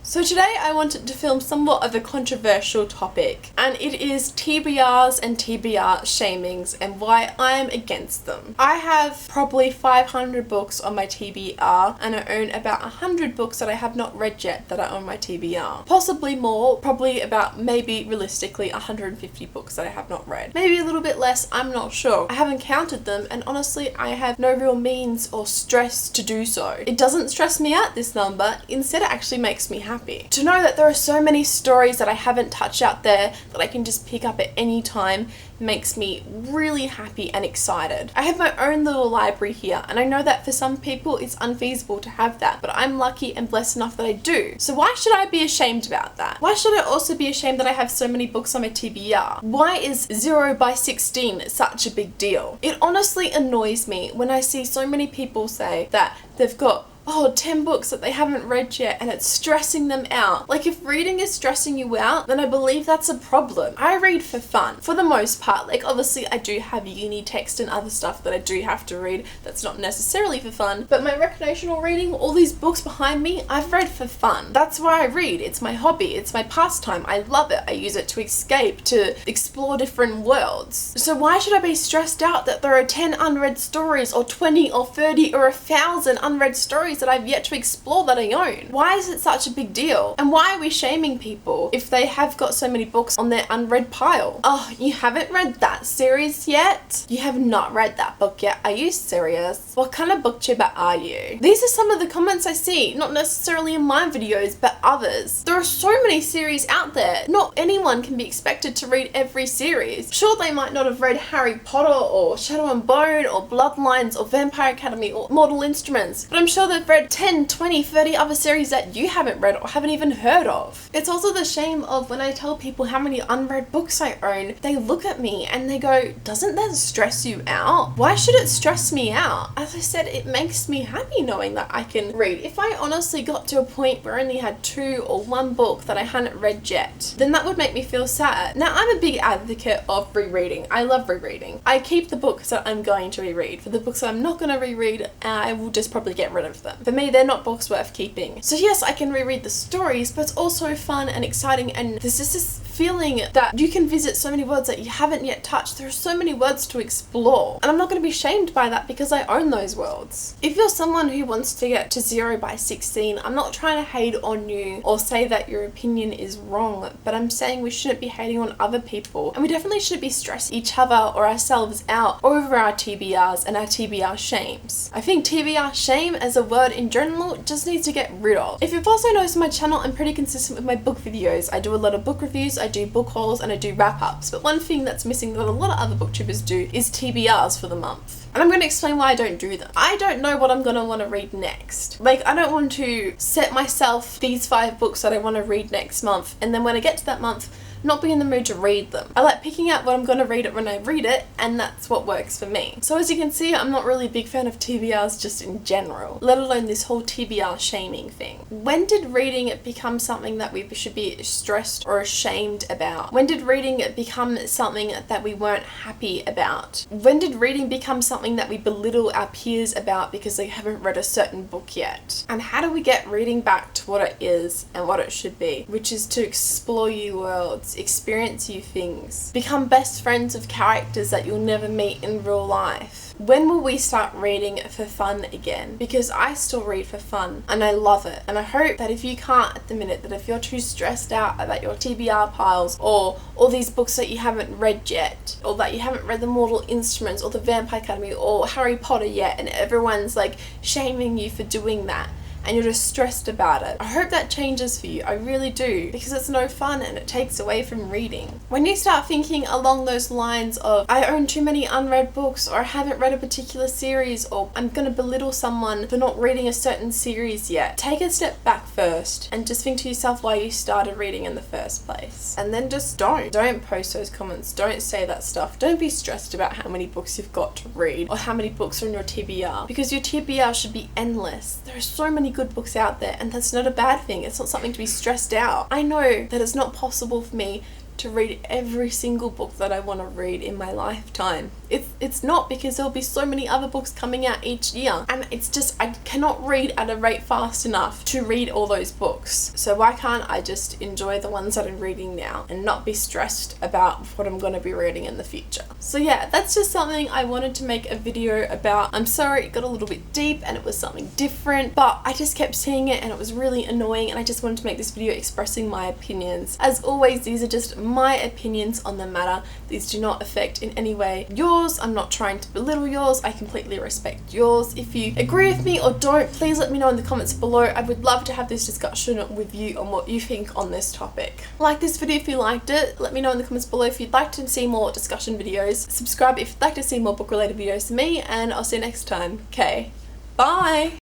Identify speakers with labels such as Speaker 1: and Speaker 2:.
Speaker 1: So today I wanted to film somewhat of a controversial topic, and it is TBRs and TBR shamings and why I am against them. I have probably 500 books on my TBR, and I own about 100 books that I have not read yet that are on my TBR. Possibly more, probably about maybe realistically 150 books that I have not read. Maybe a little bit less, I'm not sure. I haven't counted them, and honestly I have no real means or stress to do so. It doesn't stress me out, this number, instead it actually makes me happy. To know that there are so many stories that I haven't touched out there that I can just pick up at any time makes me really happy and excited. I have my own little library here, and I know that for some people it's unfeasible to have that, but I'm lucky and blessed enough that I do. So why should I be ashamed about that? Why should I also be ashamed that I have so many books on my TBR? Why is 0 by 16 such a big deal? It honestly annoys me when I see so many people say that they've got 10 books that they haven't read yet and it's stressing them out. Like, if reading is stressing you out, then I believe that's a problem. I read for fun, for the most part. Like, obviously I do have uni text and other stuff that I do have to read that's not necessarily for fun, but my recreational reading, all these books behind me, I've read for fun. That's why I read. It's my hobby, it's my pastime. I love it. I use it to escape, to explore different worlds. So why should I be stressed out that there are 10 unread stories or 20 or 30 or 1,000 unread stories that I've yet to explore that I own? Why is it such a big deal? And why are we shaming people if they have got so many books on their unread pile? Oh, you haven't read that series yet? You have not read that book yet? Are you serious? What kind of booktuber are you? These are some of the comments I see, not necessarily in my videos, but others. There are so many series out there. Not anyone can be expected to read every series. Sure, they might not have read Harry Potter or Shadow and Bone or Bloodlines or Vampire Academy or Mortal Instruments, but I'm sure they've read 10, 20, 30 other series that you haven't read or haven't even heard of. It's also the shame of when I tell people how many unread books I own, they look at me and they go, doesn't that stress you out? Why should it stress me out? As I said, it makes me happy knowing that I can read. If I honestly got to a point where I only had 2 or 1 book that I hadn't read yet, then that would make me feel sad. Now, I'm a big advocate of rereading. I love rereading. I keep the books that I'm going to reread. For the books that I'm not going to reread, I will just probably get rid of them. For me, they're not books worth keeping. So yes, I can reread the stories, but it's also fun and exciting, and there's just this feeling that you can visit so many worlds that you haven't yet touched. There are so many worlds to explore, and I'm not going to be shamed by that because I own those worlds. If you're someone who wants to get to 0 by 16, I'm not trying to hate on you or say that your opinion is wrong, but I'm saying we shouldn't be hating on other people, and we definitely shouldn't be stressing each other or ourselves out over our TBRs and our TBR shames. I think TBR shame as a word in general just needs to get rid of. If you've also noticed my channel, I'm pretty consistent with my book videos. I do a lot of book reviews, I do book hauls, and I do wrap-ups, but one thing that's missing that a lot of other booktubers do is TBRs for the month. And I'm going to explain why I don't do them. I don't know what I'm going to want to read next. Like, I don't want to set myself these 5 books that I want to read next month, and then when I get to that month, not be in the mood to read them. I like picking out what I'm going to read it when I read it, and that's what works for me. So as you can see, I'm not really a big fan of TBRs just in general, let alone this whole TBR shaming thing. When did reading become something that we should be stressed or ashamed about? When did reading become something that we weren't happy about? When did reading become something that we belittle our peers about because they haven't read a certain book yet? And how do we get reading back to what it is and what it should be, which is to explore new worlds, experience new things, become best friends with characters that you'll never meet in real life? When will we start reading for fun again? Because I still read for fun and I love it, and I hope that if you can't at the minute, that if you're too stressed out about your TBR piles or all these books that you haven't read yet, or that you haven't read the Mortal Instruments or the Vampire Academy or Harry Potter yet, and everyone's like shaming you for doing that, and you're just stressed about it, I hope that changes for you. I really do, because it's no fun and it takes away from reading. When you start thinking along those lines of, I own too many unread books, or I haven't read a particular series, or I'm gonna belittle someone for not reading a certain series yet, take a step back first and just think to yourself why you started reading in the first place. And then just don't post those comments, don't say that stuff, don't be stressed about how many books you've got to read or how many books are in your TBR, because your TBR should be endless. There are so many good books out there, and that's not a bad thing. It's not something to be stressed out. I know that it's not possible for me to read every single book that I want to read in my lifetime. It's not, because there'll be so many other books coming out each year, and it's just, I cannot read at a rate fast enough to read all those books. So why can't I just enjoy the ones that I'm reading now and not be stressed about what I'm going to be reading in the future? So yeah, that's just something I wanted to make a video about. I'm sorry it got a little bit deep and it was something different, but I just kept seeing it and it was really annoying, and I just wanted to make this video expressing my opinions. As always, these are just my opinions on the matter. These do not affect in any way yours. I'm not trying to belittle yours. I completely respect yours. If you agree with me or don't, please let me know in the comments below. I would love to have this discussion with you on what you think on this topic. Like this video if you liked it. Let me know in the comments below if you'd like to see more discussion videos. Subscribe if you'd like to see more book related videos to me, and I'll see you next time. Okay, bye!